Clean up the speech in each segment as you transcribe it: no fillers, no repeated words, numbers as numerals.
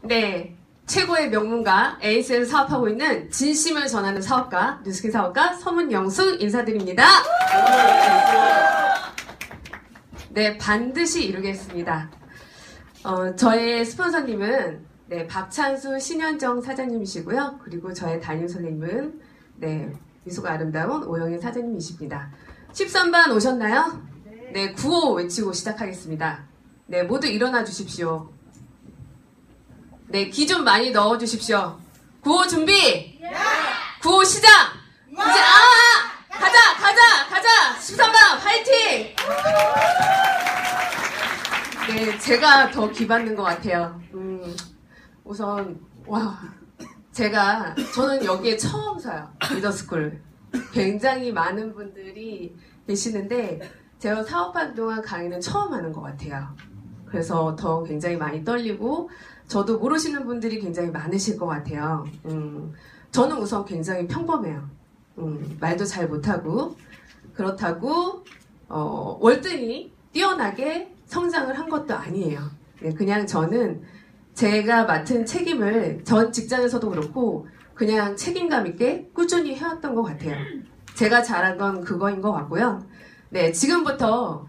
네, 최고의 명문가 에이스에서 사업하고 있는 진심을 전하는 사업가, 뉴스킨 사업가 서문영수 인사드립니다. 네, 반드시 이루겠습니다. 저의 스폰서님은 네, 박찬수 신현정 사장님이시고요. 그리고 저의 담임 선생님은 네, 미소가 아름다운 오영인 사장님이십니다. 13반 오셨나요? 네, 구호 외치고 시작하겠습니다. 네, 모두 일어나 주십시오. 네, 기 좀 많이 넣어 주십시오. 구호 준비! 구호 시작! 이제 가자! 13반 화이팅! 네, 제가 더 기받는 것 같아요. 우선 저는 여기에 처음 서요. 리더스쿨. 굉장히 많은 분들이 계시는데 제가 사업하는 동안 강의는 처음 하는 것 같아요. 그래서 더 굉장히 많이 떨리고 저도 모르시는 분들이 굉장히 많으실 것 같아요. 저는 우선 굉장히 평범해요. 말도 잘 못하고 그렇다고 월등히 뛰어나게 성장을 한 것도 아니에요. 네, 그냥 저는 제가 맡은 책임을 전 직장에서도 그렇고 그냥 책임감 있게 꾸준히 해왔던 것 같아요. 제가 잘한 건 그거인 것 같고요. 네, 지금부터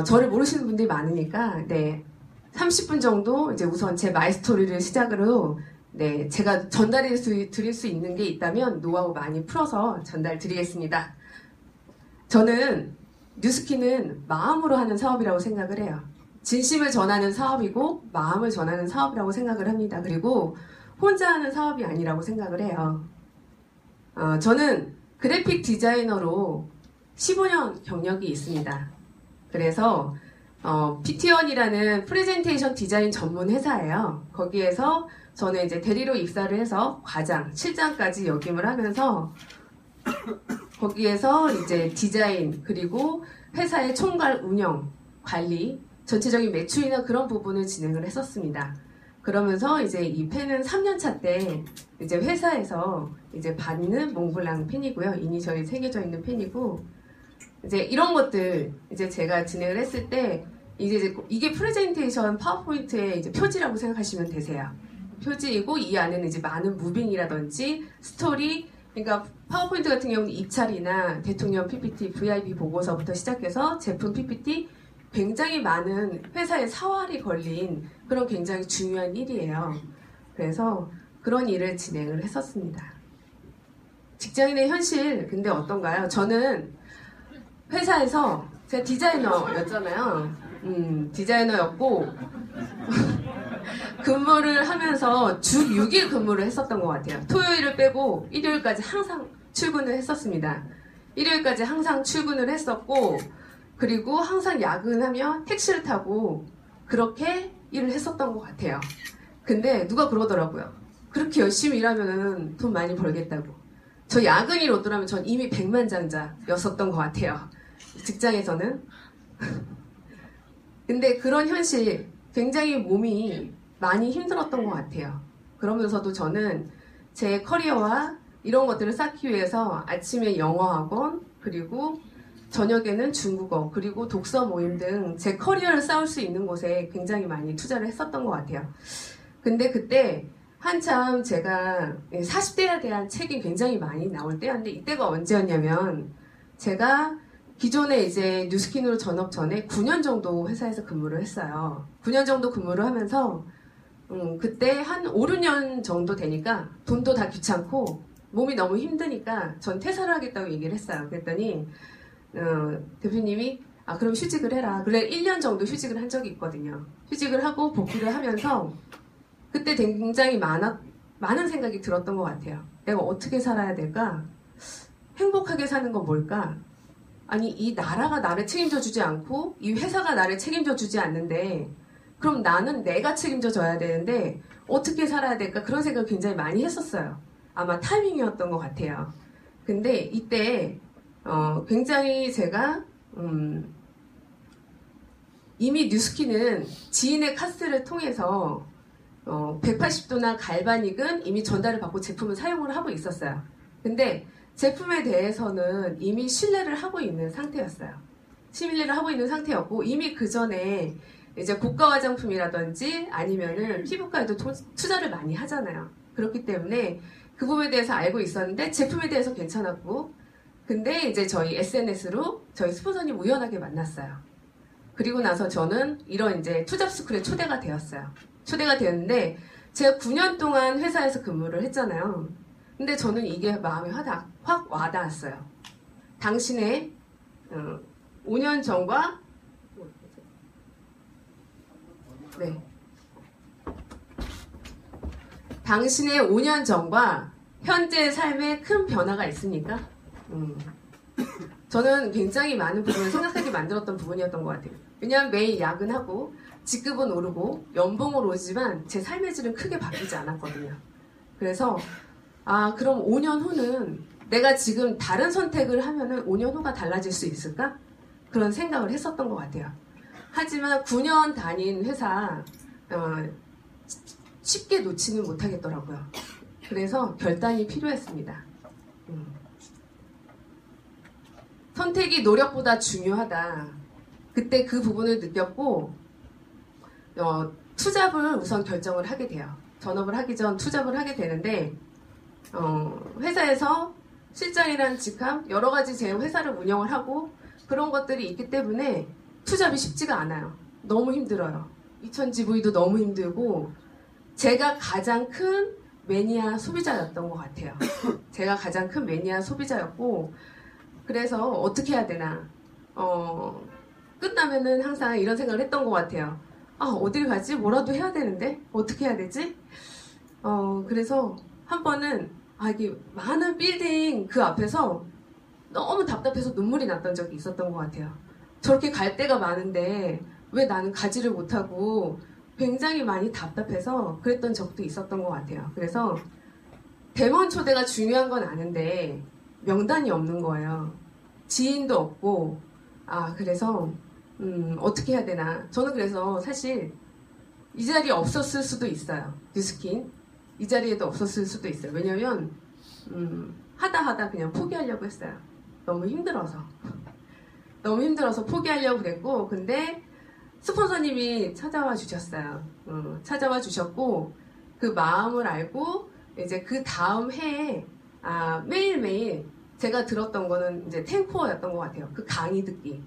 저를 모르시는 분들이 많으니까 네, 30분 정도 이제 우선 제 마이스토리를 시작으로 네, 제가 드릴 수 있는 게 있다면 노하우 많이 풀어서 전달 드리겠습니다. 저는 뉴스킨은 마음으로 하는 사업이라고 생각을 해요. 진심을 전하는 사업이고 마음을 전하는 사업이라고 생각을 합니다. 그리고 혼자 하는 사업이 아니라고 생각을 해요. 저는 그래픽 디자이너로 15년 경력이 있습니다. 그래서 PT원이라는 프레젠테이션 디자인 전문 회사예요. 거기에서 저는 이제 대리로 입사를 해서 과장, 실장까지 역임을 하면서 거기에서 이제 디자인 그리고 회사의 총괄 운영, 관리, 전체적인 매출이나 그런 부분을 진행을 했었습니다. 그러면서 이제 이 펜은 3년차 때 이제 회사에서 이제 받는 몽블랑 펜이고요. 이니셜이 새겨져 있는 펜이고 이제 이런 것들 이제 제가 진행을 했을 때 이게 프레젠테이션 파워포인트의 이제 표지라고 생각하시면 되세요. 표지이고 이 안에는 이제 많은 무빙이라든지 스토리, 그러니까 파워포인트 같은 경우는 입찰이나 대통령 PPT, VIP 보고서부터 시작해서 제품 PPT 굉장히 많은 회사의 사활이 걸린 그런 굉장히 중요한 일이에요. 그래서 그런 일을 진행을 했었습니다. 직장인의 현실 근데 어떤가요? 저는 회사에서 제가 디자이너였잖아요. 디자이너였고 근무를 하면서 주 6일 근무를 했었던 것 같아요. 토요일을 빼고 일요일까지 항상 출근을 했었습니다. 일요일까지 항상 출근을 했었고 그리고 항상 야근하며 택시를 타고 그렇게 일을 했었던 것 같아요. 근데 누가 그러더라고요. 그렇게 열심히 일하면 돈 많이 벌겠다고. 저 야근이 로또라면 전 이미 백만장자였었던 것 같아요. 직장에서는. 근데 그런 현실 굉장히 몸이 많이 힘들었던 것 같아요. 그러면서도 저는 제 커리어와 이런 것들을 쌓기 위해서 아침에 영어학원 그리고 저녁에는 중국어 그리고 독서 모임 등 제 커리어를 쌓을 수 있는 곳에 굉장히 많이 투자를 했었던 것 같아요. 근데 그때 한참 제가 40대에 대한 책이 굉장히 많이 나올 때였는데 이때가 언제였냐면 제가 기존에 이제 뉴스킨으로 전업 전에 9년 정도 회사에서 근무를 했어요. 9년 정도 근무를 하면서 그때 한 5, 6년 정도 되니까 돈도 다 귀찮고 몸이 너무 힘드니까 전 퇴사를 하겠다고 얘기를 했어요. 그랬더니 대표님이 그럼 휴직을 해라. 그래 1년 정도 휴직을 한 적이 있거든요. 휴직을 하고 복귀를 하면서 그때 굉장히 많은 생각이 들었던 것 같아요. 내가 어떻게 살아야 될까? 행복하게 사는 건 뭘까? 아니 이 나라가 나를 책임져 주지 않고 이 회사가 나를 책임져 주지 않는데 그럼 나는 내가 책임져 줘야 되는데 어떻게 살아야 될까? 그런 생각을 굉장히 많이 했었어요. 아마 타이밍이었던 것 같아요. 근데 이때 굉장히 제가 이미 뉴스킨은 지인의 카스를 통해서 180도나 갈바닉은 이미 전달을 받고 제품을 사용을 하고 있었어요. 근데 제품에 대해서는 이미 신뢰를 하고 있는 상태였어요. 신뢰를 하고 있는 상태였고 이미 그 전에 이제 고가 화장품이라든지 아니면은 피부과에도 투자를 많이 하잖아요. 그렇기 때문에 그 부분에 대해서 알고 있었는데 제품에 대해서 괜찮았고, 근데 이제 저희 SNS로 저희 스폰서님 우연하게 만났어요. 그리고 나서 저는 이런 이제 투잡스쿨에 초대가 되었어요. 초대가 되었는데 제가 9년 동안 회사에서 근무를 했잖아요. 근데 저는 이게 마음에 확 와닿았어요. 당신의 5년 전과 당신의 5년 전과 현재의 삶에 큰 변화가 있습니까? 저는 굉장히 많은 부분을 생각하게 만들었던 부분이었던 것 같아요. 왜냐하면 매일 야근하고 직급은 오르고 연봉은 오르지만 제 삶의 질은 크게 바뀌지 않았거든요. 그래서 그럼 5년 후는 내가 지금 다른 선택을 하면은 5년 후가 달라질 수 있을까? 그런 생각을 했었던 것 같아요. 하지만 9년 다닌 회사 쉽게 놓지는 못하겠더라고요. 그래서 결단이 필요했습니다. 선택이 노력보다 중요하다. 그때 그 부분을 느꼈고 투잡을 우선 결정을 하게 돼요. 전업을 하기 전 투잡을 하게 되는데 회사에서 실장이라는 직함, 여러 가지 제 회사를 운영을 하고 그런 것들이 있기 때문에 투잡이 쉽지가 않아요. 너무 힘들어요. 2000GV도 너무 힘들고 제가 가장 큰 매니아 소비자였던 것 같아요. 제가 가장 큰 매니아 소비자였고 그래서 어떻게 해야 되나 끝나면은 항상 이런 생각을 했던 것 같아요. 어딜 가지? 뭐라도 해야 되는데 어떻게 해야 되지? 그래서 한 번은 이게 많은 빌딩 그 앞에서 너무 답답해서 눈물이 났던 적이 있었던 것 같아요. 저렇게 갈 데가 많은데 왜 나는 가지를 못하고 굉장히 많이 답답해서 그랬던 적도 있었던 것 같아요. 그래서 대면 초대가 중요한 건 아는데 명단이 없는 거예요. 지인도 없고 그래서 어떻게 해야 되나. 저는 그래서 사실 이 자리에 없었을 수도 있어요. 뉴스킨 이 자리에도 없었을 수도 있어요. 왜냐면 하다 그냥 포기하려고 했어요. 너무 힘들어서 포기하려고 그랬고, 근데 스폰서님이 찾아와 주셨어요. 찾아와 주셨고 그 마음을 알고 이제 그 다음 해에 매일매일 제가 들었던 거는 이제 탱코어였던 것 같아요. 그 강의 듣기.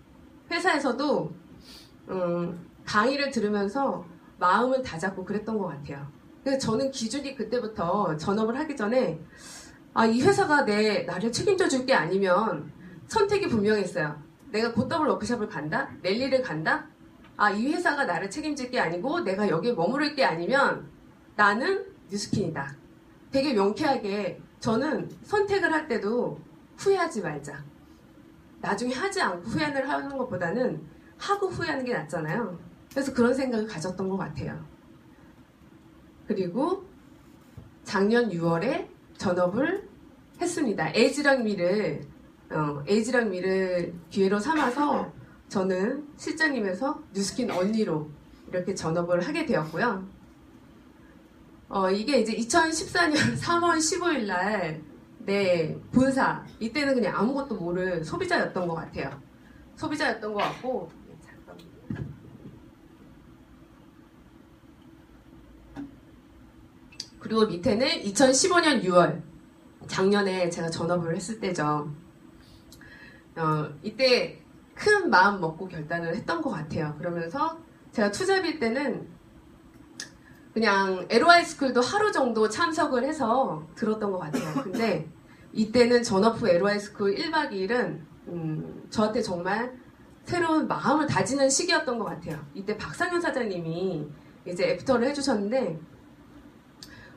회사에서도 강의를 들으면서 마음을 다잡고 그랬던 것 같아요. 그래서 저는 기준이 그때부터 전업을 하기 전에 이 회사가 나를 책임져 줄 게 아니면 선택이 분명했어요. 내가 곧더블 워크숍을 간다? 랠리를 간다? 이 회사가 나를 책임질 게 아니고 내가 여기에 머무를 게 아니면 나는 뉴스킨이다. 되게 명쾌하게 저는 선택을 할 때도 후회하지 말자. 나중에 하지 않고 후회를 하는 것보다는 하고 후회하는 게 낫잖아요. 그래서 그런 생각을 가졌던 것 같아요. 그리고 작년 6월에 전업을 했습니다. 에이지랑 미를 기회로 삼아서 저는 실장님에서 뉴스킨 언니로 이렇게 전업을 하게 되었고요. 이게 이제 2014년 3월 15일 날 본사 이때는 그냥 아무것도 모를 소비자였던 것 같아요. 소비자였던 것 같고 그리고 밑에는 2015년 6월 작년에 제가 전업을 했을 때죠. 이때 큰 마음 먹고 결단을 했던 것 같아요. 그러면서 제가 투잡일 때는 그냥 LOI 스쿨도 하루 정도 참석을 해서 들었던 것 같아요. 근데 이때는 전업 후 LOI 스쿨 1박 2일은 저한테 정말 새로운 마음을 다지는 시기였던 것 같아요. 이때 박상현 사장님이 이제 애프터를 해주셨는데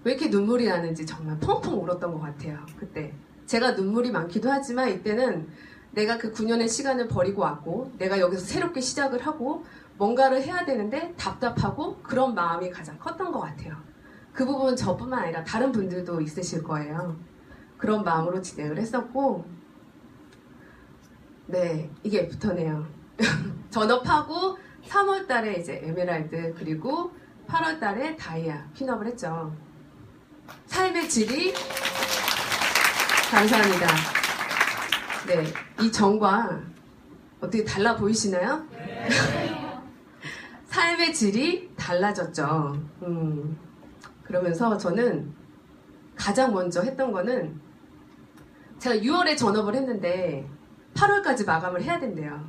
왜 이렇게 눈물이 나는지 정말 펑펑 울었던 것 같아요. 그때 제가 눈물이 많기도 하지만 이때는 내가 그 9년의 시간을 버리고 왔고 내가 여기서 새롭게 시작을 하고 뭔가를 해야 되는데 답답하고 그런 마음이 가장 컸던 것 같아요. 그 부분은 저뿐만 아니라 다른 분들도 있으실 거예요. 그런 마음으로 진행을 했었고 이게 애프터네요. 전업하고 3월 달에 이제 에메랄드 그리고 8월 달에 다이아 핀업을 했죠. 삶의 질이 감사합니다. 이 전과 어떻게 달라 보이시나요? 삶의 질이 달라졌죠. 그러면서 저는 가장 먼저 했던 거는 제가 6월에 전업을 했는데 8월까지 마감을 해야 된대요.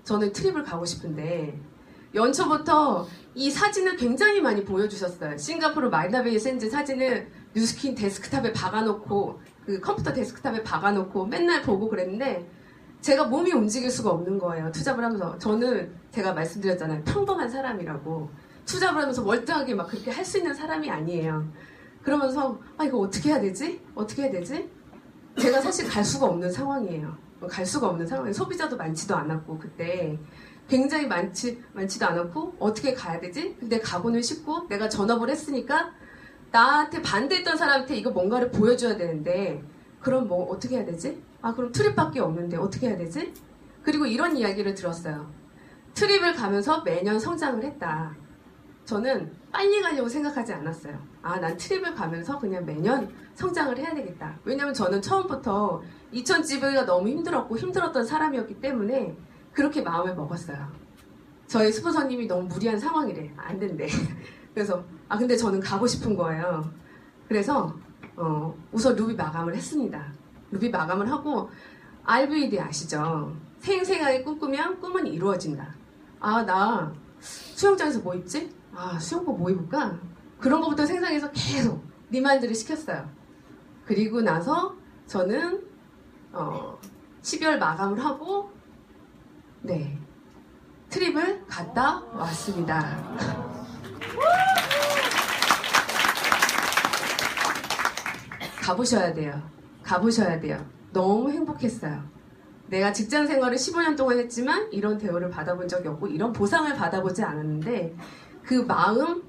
저는 트립을 가고 싶은데 연초부터 이 사진을 굉장히 많이 보여주셨어요. 싱가포르 마리나베이 샌즈 사진을 뉴스킨 데스크탑에 박아놓고 그 컴퓨터 데스크탑에 박아놓고 맨날 보고 그랬는데 제가 몸이 움직일 수가 없는 거예요. 투잡을 하면서. 저는 제가 말씀드렸잖아요. 평범한 사람이라고. 투잡을 하면서 멀쩡하게 막 그렇게 할 수 있는 사람이 아니에요. 그러면서 이거 어떻게 해야 되지? 어떻게 해야 되지? 제가 사실 갈 수가 없는 상황이에요. 갈 수가 없는 상황이에요. 소비자도 많지도 않았고 그때 굉장히 많지도 않았고 어떻게 가야 되지? 근데 가고는 싶고 내가 전업을 했으니까 나한테 반대했던 사람한테 이거 뭔가를 보여줘야 되는데 그럼 뭐 어떻게 해야 되지? 그럼 트립밖에 없는데 어떻게 해야 되지? 그리고 이런 이야기를 들었어요. 트립을 가면서 매년 성장을 했다. 저는 빨리 가려고 생각하지 않았어요. 난 트립을 가면서 그냥 매년 성장을 해야 되겠다. 왜냐면 저는 처음부터 2000GV가 너무 힘들었던 사람이었기 때문에 그렇게 마음을 먹었어요. 저희 스폰서님이 너무 무리한 상황이래. 안 된대. 그래서 근데 저는 가고 싶은 거예요. 그래서 우선 루비 마감을 했습니다. 루비 마감을 하고 RVD 아시죠? 생생하게 꿈꾸면 꿈은 이루어진다. 나 수영장에서 뭐 입지? 수영복 뭐 입을까? 그런 것부터 생각해서 계속 리마인드를 시켰어요. 그리고 나서 저는 12월 마감을 하고 트립을 갔다 왔습니다. 가보셔야 돼요. 가보셔야 돼요. 너무 행복했어요. 내가 직장 생활을 15년 동안 했지만 이런 대우를 받아본 적이 없고 이런 보상을 받아보지 않았는데 그 마음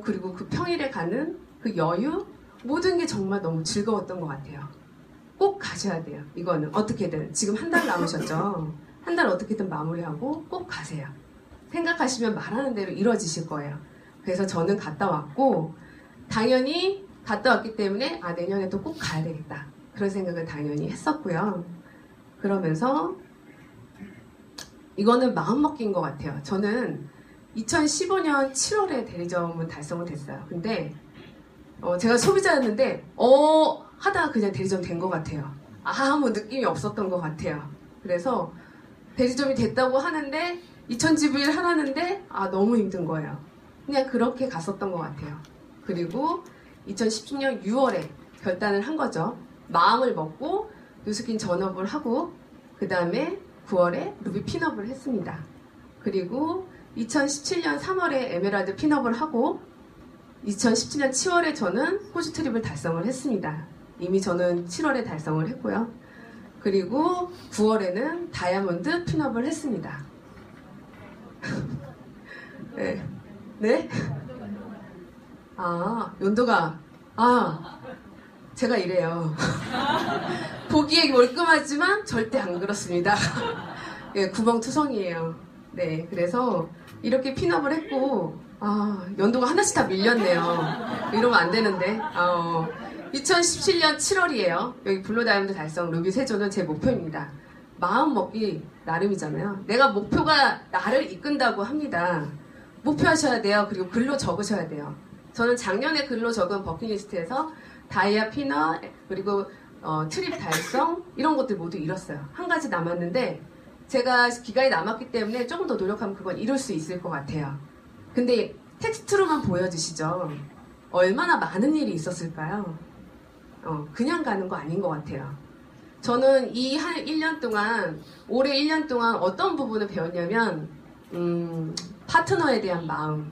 그리고 그 평일에 가는 그 여유 모든 게 정말 너무 즐거웠던 것 같아요. 꼭 가셔야 돼요. 이거는 어떻게든 지금 한 달 남으셨죠? 한 달 어떻게든 마무리하고 꼭 가세요. 생각하시면 말하는 대로 이루어지실 거예요. 그래서 저는 갔다 왔고 당연히 갔다 왔기 때문에 내년에 또 꼭 가야 되겠다. 그런 생각을 당연히 했었고요. 그러면서 이거는 마음먹기인 것 같아요. 저는 2015년 7월에 대리점은 달성을 됐어요. 근데 제가 소비자였는데 하다가 그냥 대리점 된 것 같아요. 아무 느낌이 없었던 것 같아요. 그래서 대리점이 됐다고 하는데 2000GV를 하라는데 너무 힘든 거예요. 그냥 그렇게 갔었던 것 같아요. 그리고 2017년 6월에 결단을 한 거죠. 마음을 먹고 뉴스킨 전업을 하고 그 다음에 9월에 루비 핀업을 했습니다. 그리고 2017년 3월에 에메랄드 핀업을 하고 2017년 7월에 저는 호주 트립을 달성을 했습니다. 이미 저는 7월에 달성을 했고요. 그리고 9월에는 다이아몬드 핀업을 했습니다. 네. 네? 연도가 제가 이래요. 보기에 멀끔하지만 절대 안 그렇습니다. 구멍투성이에요. 네, 그래서 이렇게 핀업을 했고 연도가 하나씩 다 밀렸네요. 이러면 안 되는데 2017년 7월이에요. 여기 블루 다이아몬드 달성 루비 세조는 제 목표입니다. 마음 먹기 나름이잖아요. 내가 목표가 나를 이끈다고 합니다. 목표하셔야 돼요. 그리고 글로 적으셔야 돼요. 저는 작년에 글로 적은 버킷리스트에서 다이아 핀업 그리고 트립 달성 이런 것들 모두 이뤘어요. 한 가지 남았는데 제가 기간이 남았기 때문에 조금 더 노력하면 그건 이룰 수 있을 것 같아요. 근데 텍스트로만 보여주시죠. 얼마나 많은 일이 있었을까요? 그냥 가는 거 아닌 것 같아요. 저는 이 한 1년 동안, 올해 1년 동안 어떤 부분을 배웠냐면, 파트너에 대한 마음,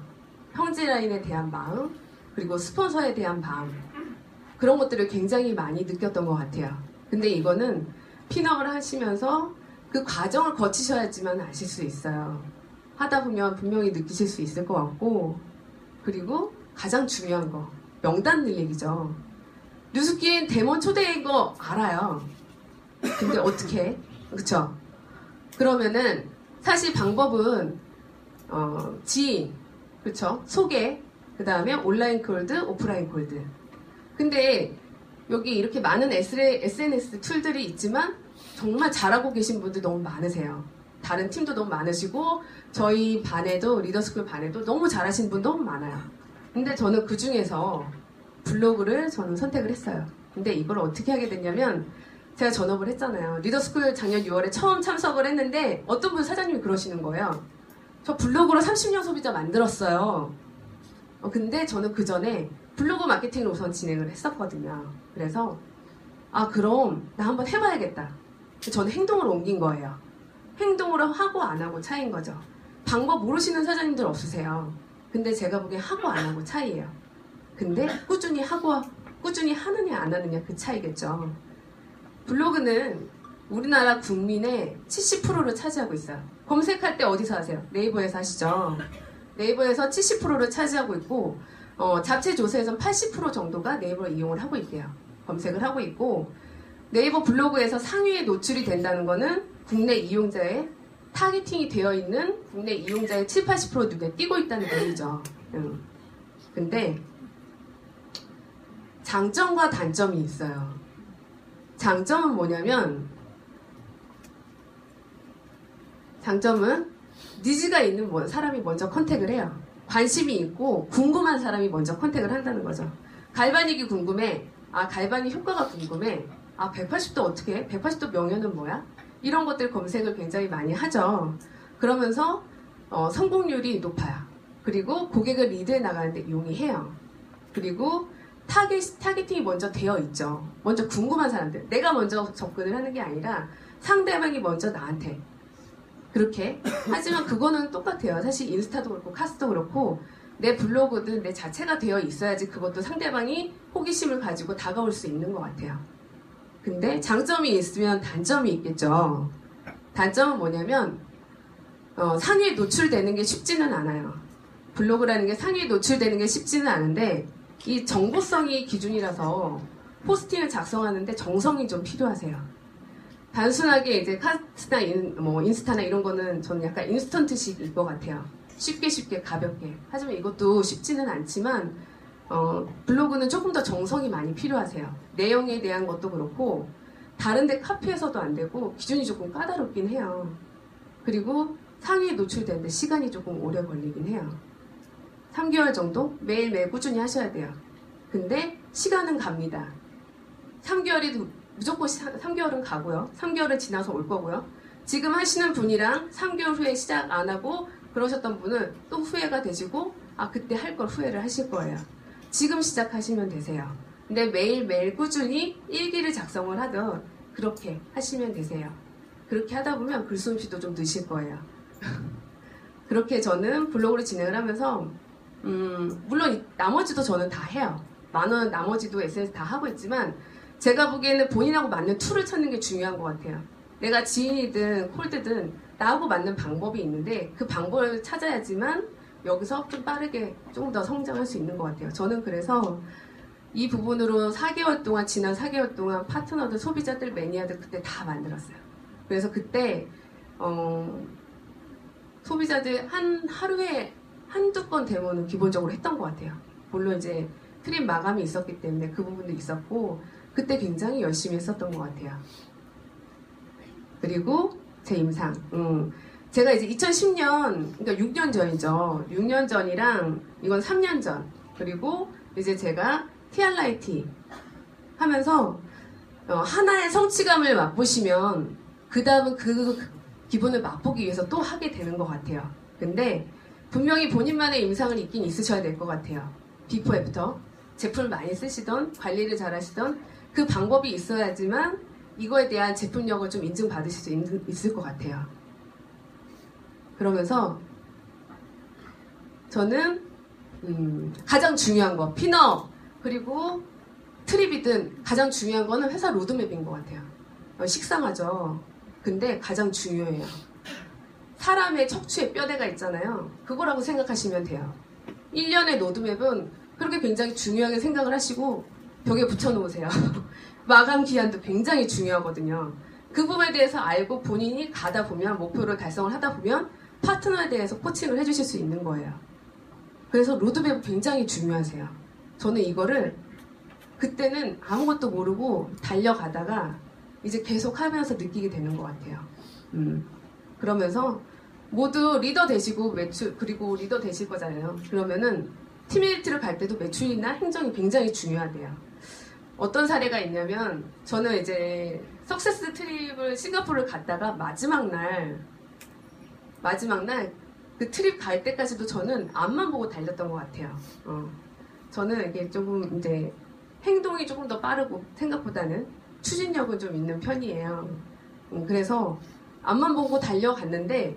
형제라인에 대한 마음, 그리고 스폰서에 대한 마음, 그런 것들을 굉장히 많이 느꼈던 것 같아요. 근데 이거는 핀업을 하시면서 그 과정을 거치셔야지만 아실 수 있어요. 하다 보면 분명히 느끼실 수 있을 것 같고, 그리고 가장 중요한 거, 명단 늘리기죠. 뉴스킨 데몬 초대인 거 알아요. 근데 어떻게? 그쵸? 그러면은 사실 방법은 지인, 그쵸? 소개, 그 다음에 온라인 골드, 오프라인 골드. 근데 여기 이렇게 많은 SNS 툴들이 있지만 정말 잘하고 계신 분들 너무 많으세요. 다른 팀도 너무 많으시고 저희 반에도 리더스쿨 반에도 너무 잘하시는 분 너무 많아요. 근데 저는 그 중에서 블로그를 저는 선택을 했어요. 근데 이걸 어떻게 하게 됐냐면 제가 전업을 했잖아요. 리더스쿨 작년 6월에 처음 참석을 했는데 어떤 분 사장님이 그러시는 거예요. 저 블로그로 30년 소비자 만들었어요. 근데 저는 그 전에 블로그 마케팅을 우선 진행을 했었거든요. 그래서 그럼 나 한번 해봐야겠다. 저는 행동으로 옮긴 거예요. 행동으로 하고 안 하고 차이인 거죠. 방법 모르시는 사장님들 없으세요. 근데 제가 보기엔 하고 안 하고 차이예요. 근데 꾸준히 하느냐 안 하느냐 그 차이겠죠. 블로그는 우리나라 국민의 70%를 차지하고 있어요. 검색할 때 어디서 하세요? 네이버에서 하시죠. 네이버에서 70%를 차지하고 있고 자체 조사에서는 80% 정도가 네이버를 이용을 하고 있대요. 검색을 하고 있고 네이버 블로그에서 상위에 노출이 된다는 거는 국내 이용자의 타겟팅이 되어 있는 국내 이용자의 7, 80% 눈에 띄고 있다는 얘기죠. 근데 장점과 단점이 있어요. 장점은 뭐냐면 장점은 니즈가 있는 사람이 먼저 컨택을 해요. 관심이 있고 궁금한 사람이 먼저 컨택을 한다는 거죠. 갈바닉이 궁금해. 갈바닉 효과가 궁금해. 180도 어떻게 해? 180도 명연은 뭐야? 이런 것들 검색을 굉장히 많이 하죠. 그러면서 성공률이 높아요. 그리고 고객을 리드해 나가는데 용이해요. 그리고 타겟팅이 먼저 되어 있죠. 먼저 궁금한 사람들. 내가 먼저 접근을 하는 게 아니라 상대방이 먼저 나한테. 그렇게. 하지만 그거는 똑같아요. 사실 인스타도 그렇고 카스도 그렇고 내 블로그든 내 자체가 되어 있어야지 그것도 상대방이 호기심을 가지고 다가올 수 있는 것 같아요. 근데 장점이 있으면 단점이 있겠죠. 단점은 뭐냐면 상위에 노출되는 게 쉽지는 않아요. 블로그라는 게 상위에 노출되는 게 쉽지는 않은데 이 정보성이 기준이라서 포스팅을 작성하는데 정성이 좀 필요하세요. 단순하게 이제 카스나 인스타나 이런 거는 저는 약간 인스턴트식일 것 같아요. 쉽게 가볍게. 하지만 이것도 쉽지는 않지만 블로그는 조금 더 정성이 많이 필요하세요. 내용에 대한 것도 그렇고 다른데 카피해서도 안 되고 기준이 조금 까다롭긴 해요. 그리고 상위에 노출되는데 시간이 조금 오래 걸리긴 해요. 3개월 정도 매일매일 꾸준히 하셔야 돼요. 근데 시간은 갑니다. 3개월이 무조건 3개월은 가고요. 3개월은 지나서 올 거고요. 지금 하시는 분이랑 3개월 후에 시작 안 하고 그러셨던 분은 또 후회가 되시고 그때 할 걸 후회를 하실 거예요. 지금 시작하시면 되세요. 근데 매일매일 꾸준히 일기를 작성을 하든 그렇게 하시면 되세요. 그렇게 하다 보면 글솜씨도 좀 느실 거예요. 그렇게 저는 블로그를 진행을 하면서 물론 나머지도 저는 다 해요. 많은 나머지도 SNS 다 하고 있지만 제가 보기에는 본인하고 맞는 툴을 찾는 게 중요한 것 같아요. 내가 지인이든 콜드든 나하고 맞는 방법이 있는데 그 방법을 찾아야지만 여기서 좀 빠르게 조금 더 성장할 수 있는 것 같아요. 저는 그래서 이 부분으로 지난 4개월 동안 파트너들, 소비자들, 매니아들 그때 다 만들었어요. 그래서 그때 소비자들 하루에 한두 건 데모는 기본적으로 했던 것 같아요. 물론 이제 트림 마감이 있었기 때문에 그 부분도 있었고 그때 굉장히 열심히 했었던 것 같아요. 그리고 제 임상. 제가 이제 2010년, 그러니까 6년 전이죠. 6년 전이랑 이건 3년 전. 그리고 이제 제가 TRIT 하면서 하나의 성취감을 맛보시면 그 다음은 그 기분을 맛보기 위해서 또 하게 되는 것 같아요. 근데 분명히 본인만의 임상은 있긴 있으셔야 될 것 같아요. 비포 애프터. 제품을 많이 쓰시던 관리를 잘 하시던 그 방법이 있어야지만 이거에 대한 제품력을 좀 인증받으실 수 있을 것 같아요. 그러면서 저는 가장 중요한 거 피너 그리고 트립이든 가장 중요한 거는 회사 로드맵인 것 같아요. 식상하죠. 근데 가장 중요해요. 사람의 척추에 뼈대가 있잖아요. 그거라고 생각하시면 돼요. 1년의 로드맵은 그렇게 굉장히 중요하게 생각을 하시고 벽에 붙여놓으세요. 마감 기한도 굉장히 중요하거든요. 그 부분에 대해서 알고 본인이 가다 보면 목표를 달성을 하다 보면 파트너에 대해서 코칭을 해주실 수 있는 거예요. 그래서 로드맵이 굉장히 중요하세요. 저는 이거를 그때는 아무것도 모르고 달려가다가 이제 계속 하면서 느끼게 되는 것 같아요. 그러면서 모두 리더 되시고 매출, 그리고 리더 되실 거잖아요. 그러면은 팀메이트를 갈 때도 매출이나 행정이 굉장히 중요하대요. 어떤 사례가 있냐면, 저는 이제 석세스 트립을 싱가포르를 갔다가 마지막 날 그 트립 갈 때까지도 저는 앞만 보고 달렸던 것 같아요. 저는 이게 조금 이제 행동이 조금 더 빠르고 생각보다는 추진력은 좀 있는 편이에요. 그래서 앞만 보고 달려갔는데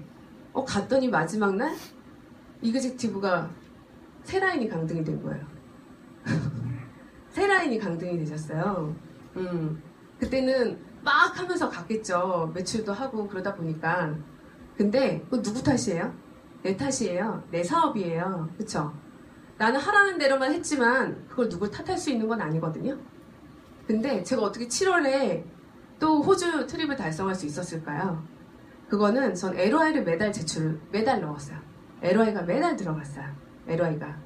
갔더니 마지막 날 이그젝티브가 세 라인이 강등이 된 거예요. 세 라인이 강등이 되셨어요. 그때는 막 하면서 갔겠죠. 매출도 하고 그러다 보니까. 근데 누구 탓이에요? 내 탓이에요. 내 사업이에요. 그쵸? 나는 하라는 대로만 했지만 그걸 누굴 탓할 수 있는 건 아니거든요. 근데 제가 어떻게 7월에 또 호주 트립을 달성할 수 있었을까요? 그거는 전 LOI를 매달 넣었어요. LOI가 매달 들어갔어요. LOI가.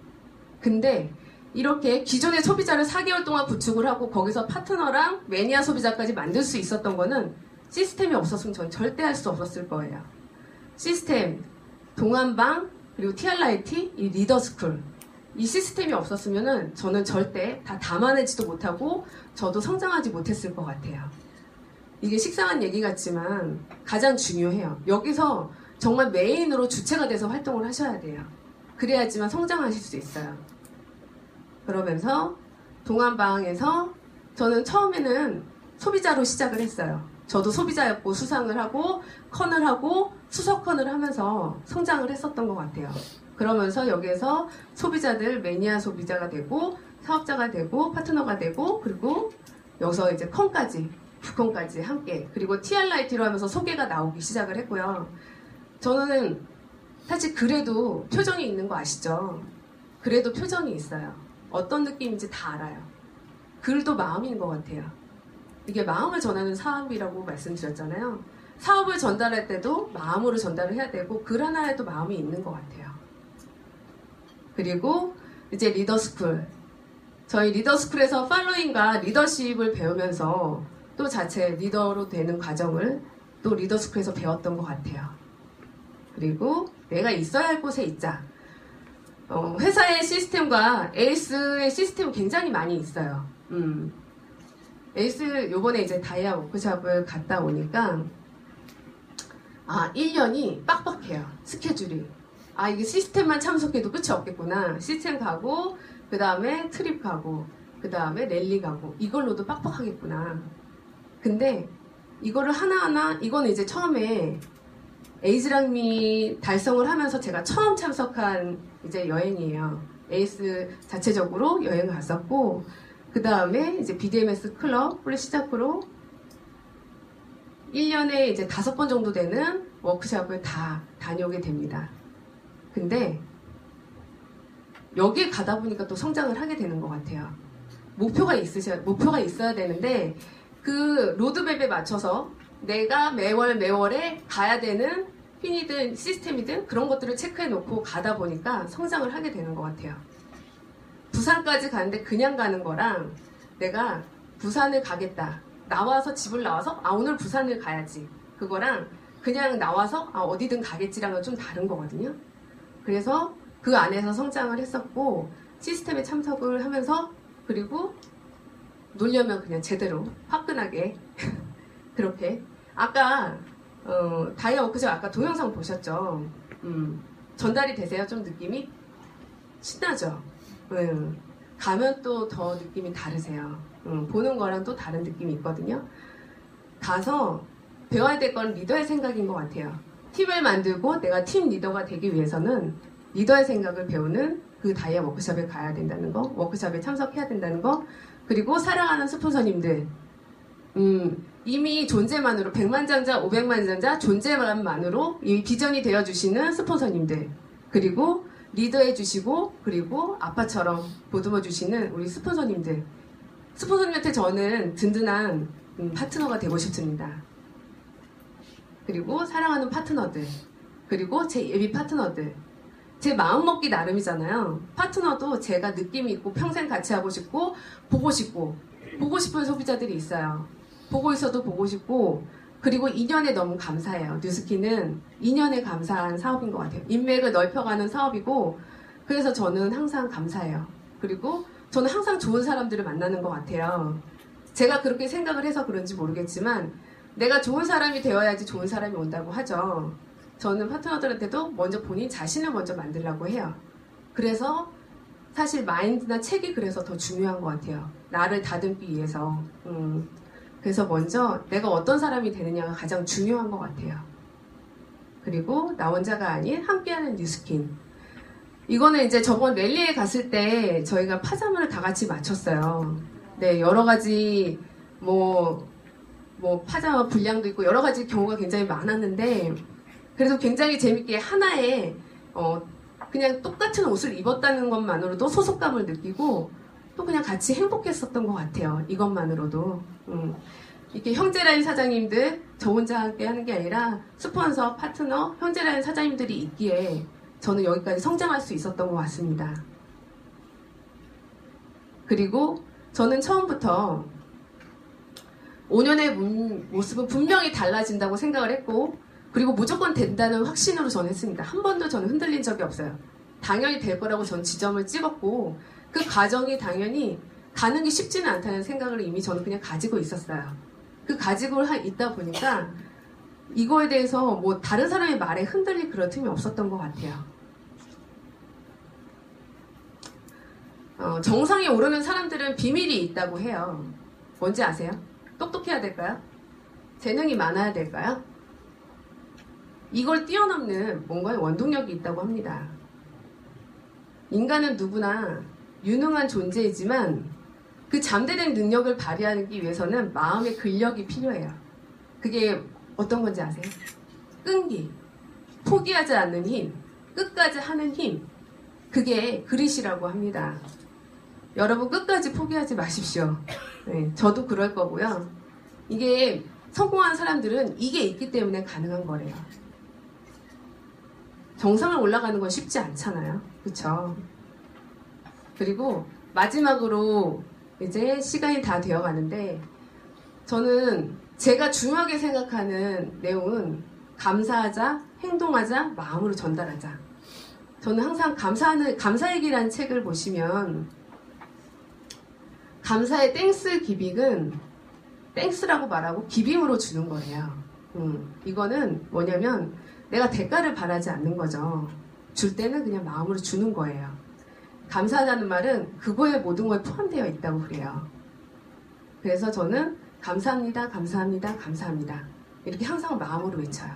근데 이렇게 기존의 소비자를 4개월 동안 구축을 하고 거기서 파트너랑 매니아 소비자까지 만들 수 있었던 거는 시스템이 없었으면 전 절대 할 수 없었을 거예요. 시스템, 동안방, 그리고 TRIT, 이 리더스쿨. 이 시스템이 없었으면은 저는 절대 다 담아내지도 못하고 저도 성장하지 못했을 것 같아요. 이게 식상한 얘기 같지만 가장 중요해요. 여기서 정말 메인으로 주체가 돼서 활동을 하셔야 돼요. 그래야지만 성장하실 수 있어요. 그러면서 동안방에서 저는 처음에는 소비자로 시작을 했어요. 저도 소비자였고 수상을 하고 컨을 하고 수석컨을 하면서 성장을 했었던 것 같아요. 그러면서 여기에서 소비자들 매니아 소비자가 되고 사업자가 되고 파트너가 되고 그리고 여기서 이제 컨까지 부컨까지 함께 그리고 TRIT로 하면서 소개가 나오기 시작을 했고요. 저는 사실 그래도 표정이 있는 거 아시죠? 그래도 표정이 있어요. 어떤 느낌인지 다 알아요. 글도 마음인 것 같아요. 이게 마음을 전하는 사업이라고 말씀드렸잖아요. 사업을 전달할 때도 마음으로 전달을 해야 되고 글 하나에도 마음이 있는 것 같아요. 그리고 이제 리더스쿨. 저희 리더스쿨에서 팔로잉과 리더십을 배우면서 또 자체 리더로 되는 과정을 또 리더스쿨에서 배웠던 것 같아요. 그리고 내가 있어야 할 곳에 있자. 회사의 시스템과 에이스의 시스템이 굉장히 많이 있어요. 에이스 요번에 이제 다이아 워크숍을 갔다 오니까 1년이 빡빡해요. 스케줄이. 이게 시스템만 참석해도 끝이 없겠구나. 시스템 가고 그 다음에 트립 가고 그 다음에 랠리 가고 이걸로도 빡빡하겠구나. 근데 이거를 하나하나 이거는 이제 처음에 에이즈랑미 달성을 하면서 제가 처음 참석한 이제 여행이에요. 에이스 자체적으로 여행을 갔었고 그 다음에 이제 BDMS 클럽을 시작으로 1년에 이제 5번 정도 되는 워크숍을 다 다녀오게 됩니다. 근데 여기에 가다 보니까 또 성장을 하게 되는 것 같아요. 목표가 있어야 되는데 그 로드맵에 맞춰서 내가 매월에 가야 되는 핀이든 시스템이든 그런 것들을 체크해 놓고 가다 보니까 성장을 하게 되는 것 같아요. 부산까지 가는데 그냥 가는 거랑 내가 부산을 가겠다. 나와서 집을 나와서 오늘 부산을 가야지. 그거랑 그냥 나와서 어디든 가겠지랑은 좀 다른 거거든요. 그래서 그 안에서 성장을 했었고 시스템에 참석을 하면서 그리고 놀려면 그냥 제대로 화끈하게 그렇게 아까 다이아 워크숍 아까 동영상 보셨죠? 전달이 되세요? 좀 느낌이? 신나죠? 가면 또 더 느낌이 다르세요. 보는 거랑 또 다른 느낌이 있거든요. 가서 배워야 될 건 리더의 생각인 것 같아요. 팀을 만들고 내가 팀 리더가 되기 위해서는 리더의 생각을 배우는 그 다이아 워크숍에 가야 된다는 거, 워크숍에 참석해야 된다는 거, 그리고 사랑하는 스폰서님들, 이미 존재만으로 100만장자, 500만장자 존재만으로 이 비전이 되어주시는 스폰서님들, 그리고 리더해주시고 그리고 아빠처럼 보듬어주시는 우리 스폰서님한테 저는 든든한 파트너가 되고 싶습니다. 그리고 사랑하는 파트너들, 그리고 제 예비 파트너들, 제 마음먹기 나름이잖아요. 파트너도 제가 느낌이 있고 평생 같이 하고 싶고 보고 싶은 소비자들이 있어요. 보고 있어도 보고 싶고 그리고 2년에 너무 감사해요. 뉴스키는 2년에 감사한 사업인 것 같아요. 인맥을 넓혀가는 사업이고, 그래서 저는 항상 감사해요. 그리고 저는 항상 좋은 사람들을 만나는 것 같아요. 제가 그렇게 생각을 해서 그런지 모르겠지만 내가 좋은 사람이 되어야지 좋은 사람이 온다고 하죠. 저는 파트너들한테도 먼저 본인 자신을 먼저 만들려고 해요. 그래서 사실 마인드나 책이 그래서 더 중요한 것 같아요. 나를 다듬기 위해서. 그래서 먼저 내가 어떤 사람이 되느냐가 가장 중요한 것 같아요. 그리고 나 혼자가 아닌 함께하는 뉴스킨. 이거는 이제 저번 랠리에 갔을 때 저희가 파자마를 다 같이 맞췄어요. 네, 여러 가지 뭐 파자마 분량도 있고 여러 가지 경우가 굉장히 많았는데 그래도 굉장히 재밌게 하나에 그냥 똑같은 옷을 입었다는 것만으로도 소속감을 느끼고 또 그냥 같이 행복했었던 것 같아요. 이것만으로도. 이렇게 형제라인 사장님들 저 혼자 함께 하는 게 아니라 스폰서, 파트너, 형제라인 사장님들이 있기에 저는 여기까지 성장할 수 있었던 것 같습니다. 그리고 저는 처음부터 5년의 모습은 분명히 달라진다고 생각을 했고 그리고 무조건 된다는 확신으로 저는 했습니다. 한 번도 저는 흔들린 적이 없어요. 당연히 될 거라고 전 지점을 찍었고 그 과정이 당연히 가는 게 쉽지는 않다는 생각을 이미 저는 그냥 가지고 있었어요. 그 가지고 있다 보니까 이거에 대해서 뭐 다른 사람의 말에 흔들릴 그런 틈이 없었던 것 같아요. 정상에 오르는 사람들은 비밀이 있다고 해요. 뭔지 아세요? 똑똑해야 될까요? 재능이 많아야 될까요? 이걸 뛰어넘는 뭔가의 원동력이 있다고 합니다. 인간은 누구나 유능한 존재이지만 그 잠재된 능력을 발휘하기 위해서는 마음의 근력이 필요해요. 그게 어떤 건지 아세요? 끈기, 포기하지 않는 힘, 끝까지 하는 힘, 그게 그릿이라고 합니다. 여러분 끝까지 포기하지 마십시오. 네, 저도 그럴 거고요. 이게 성공한 사람들은 이게 있기 때문에 가능한 거래요. 정상을 올라가는 건 쉽지 않잖아요. 그쵸? 그리고 마지막으로 이제 시간이 다 되어 가는데 저는 제가 중요하게 생각하는 내용은 감사하자, 행동하자, 마음으로 전달하자. 저는 항상 감사얘기라는 책을 보시면 감사의 땡스 기빅은 땡스라고 말하고 기빔으로 주는 거예요. 이거는 뭐냐면 내가 대가를 바라지 않는 거죠. 줄 때는 그냥 마음으로 주는 거예요. 감사하다는 말은 그거에 모든 걸 포함되어 있다고 그래요. 그래서 저는 감사합니다, 감사합니다, 감사합니다. 이렇게 항상 마음으로 외쳐요.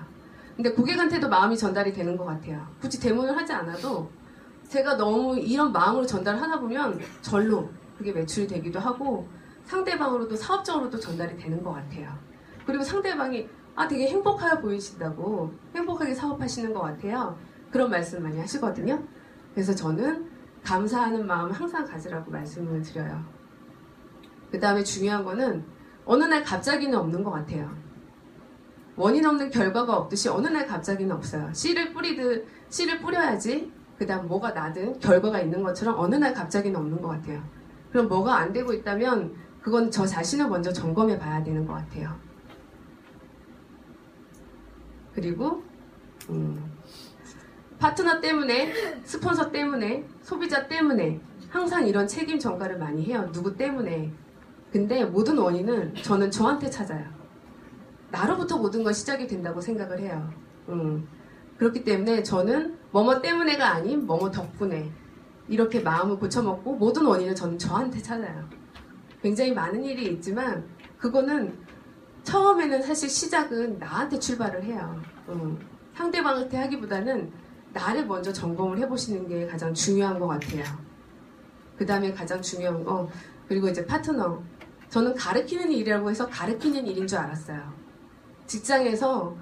근데 고객한테도 마음이 전달이 되는 것 같아요. 굳이 대문을 하지 않아도 제가 너무 이런 마음으로 전달하다 보면 절로 그게 매출이 되기도 하고 상대방으로도 사업적으로도 전달이 되는 것 같아요. 그리고 상대방이 되게 행복하게 보이신다고 행복하게 사업하시는 것 같아요. 그런 말씀 많이 하시거든요. 그래서 저는 감사하는 마음 항상 가지라고 말씀을 드려요. 그 다음에 중요한 거는 어느 날 갑자기는 없는 것 같아요. 원인 없는 결과가 없듯이 어느 날 갑자기는 없어요. 씨를 뿌려야지 그 다음 뭐가 나든 결과가 있는 것처럼 어느 날 갑자기는 없는 것 같아요. 그럼 뭐가 안 되고 있다면 그건 저 자신을 먼저 점검해 봐야 되는 것 같아요. 그리고 파트너 때문에, 스폰서 때문에, 소비자 때문에 항상 이런 책임 전가를 많이 해요. 누구 때문에. 근데 모든 원인은 저는 저한테 찾아요. 나로부터 모든 건 시작이 된다고 생각을 해요. 그렇기 때문에 저는 뭐뭐 때문에가 아닌 뭐뭐 덕분에 이렇게 마음을 고쳐먹고 모든 원인은 저는 저한테 찾아요. 굉장히 많은 일이 있지만 그거는 처음에는 사실 시작은 나한테 출발을 해요. 상대방한테 하기보다는 나를 먼저 점검을 해보시는 게 가장 중요한 것 같아요. 그 다음에 가장 중요한 거 그리고 이제 파트너. 저는 가르치는 일이라고 해서 가르치는 일인 줄 알았어요. 직장에서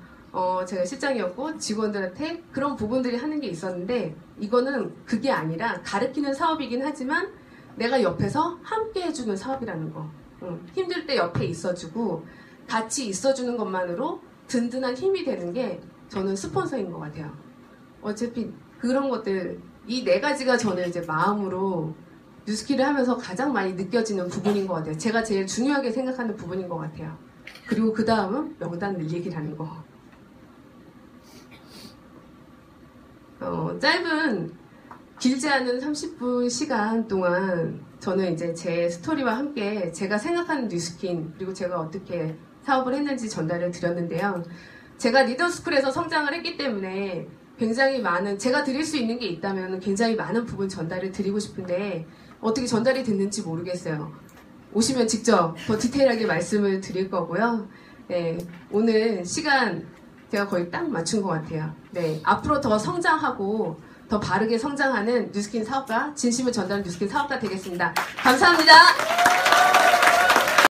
제가 실장이었고 직원들한테 그런 부분들이 하는 게 있었는데 이거는 그게 아니라 가르치는 사업이긴 하지만 내가 옆에서 함께 해주는 사업이라는 거. 힘들 때 옆에 있어주고 같이 있어주는 것만으로 든든한 힘이 되는 게 저는 스폰서인 것 같아요. 어차피 그런 것들 이 네 가지가 저는 이제 마음으로 뉴스키를 하면서 가장 많이 느껴지는 부분인 것 같아요. 제가 제일 중요하게 생각하는 부분인 것 같아요. 그리고 그 다음은 명단 늘리기라는 거. 짧은 길지 않은 30분 시간 동안 저는 이제 제 스토리와 함께 제가 생각하는 뉴스킨 그리고 제가 어떻게 사업을 했는지 전달을 드렸는데요. 제가 리더스쿨에서 성장을 했기 때문에 굉장히 많은 제가 드릴 수 있는 게 있다면 굉장히 많은 부분 전달을 드리고 싶은데 어떻게 전달이 됐는지 모르겠어요. 오시면 직접 더 디테일하게 말씀을 드릴 거고요. 네, 오늘 시간 제가 거의 딱 맞춘 것 같아요. 네, 앞으로 더 성장하고 더 바르게 성장하는 뉴스킨 사업가, 진심을 전달하는 뉴스킨 사업가 되겠습니다. 감사합니다.